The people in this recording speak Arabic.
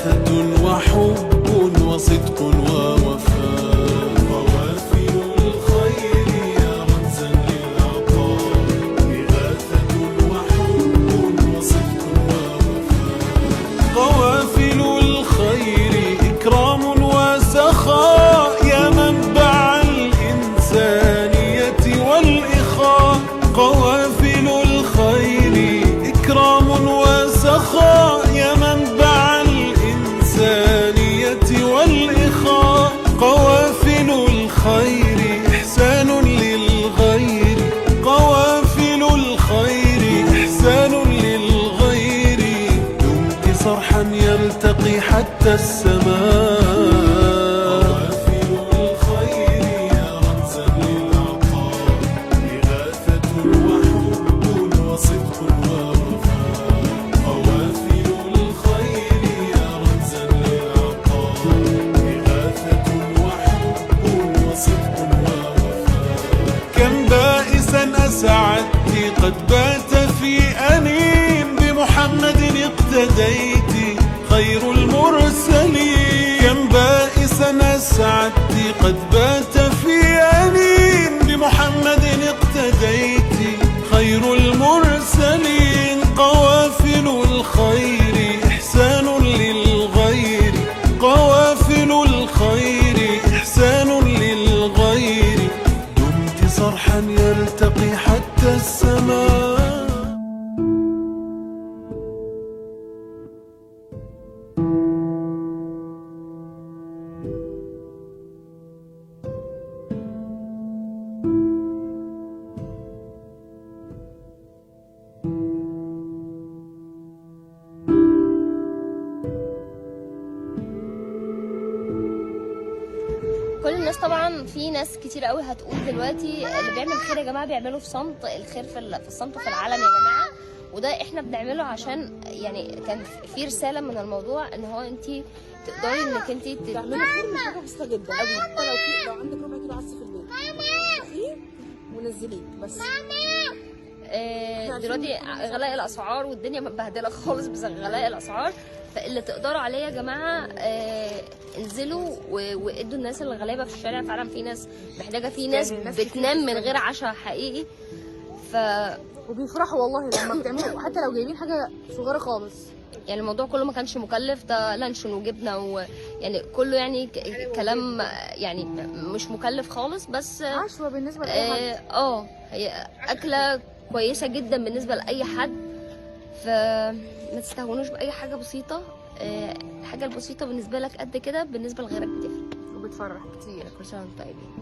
إغاثة وحب وصدق ووفاء. قوافل الخير يا رمزا للعطاء، إغاثة وحب وصدق ووفاء. قوافل الخير إكرام وسخاء، يا منبع الإنسانية والإخاء. قوافل الخير إكرام وسخاء، يا منبع الإنسانية والإخاء. قوافل الخير إحسان للغير، قوافل الخير إحسان للغير. دمت صرحا يلتقي حتى السماء. سعدتي قد بات في أنين، بمحمد اقتديت خير المرسلين. كم بائسا أسعدتي قد بات في أنين، بمحمد اقتديت خير المرسلين. قوافل الخير إحسان للغير، قوافل الخير إحسان للغير. دمت صرحا يلتقي حتى السماء. كل الناس طبعا، في ناس كتير قوي هتقول دلوقتي اللي بيعمل خير يا جماعه بيعمله في صمت، الخير في الصمت وفي العلن يا جماعه. وده احنا بنعمله عشان يعني كان في رساله من الموضوع ان هو انت تقدري انك انت تعملي خير من حاجه بسيطه جدا قوي. حتى لو عندك ربع كيلو عدس في البيت اخيه ونزليه بس. دلوقتي غلاء الاسعار والدنيا مبهدله خالص بسبب غلاء الاسعار، فاللي تقدروا عليه يا جماعه انزلوا وادوا الناس اللي غلابه في الشارع. فعلا في ناس محتاجه، في ناس بتنام من غير عشاء حقيقي. وبيفرحوا والله لما بتعملوا، حتى لو جايبين حاجه صغيره خالص. يعني الموضوع كله ما كانش مكلف، ده لانشون وجبنه ويعني كله يعني كلام يعني مش مكلف خالص، بس عشوه بالنسبه لاي حد. هي اكله كويسه جدا بالنسبه لاي حد، فما تستهونوش باي حاجه بسيطه. الحاجه البسيطه بالنسبه لك قد كده، بالنسبه لغيرك بتفرق وبتفرح كتير. كل سنه وانتم طيبين.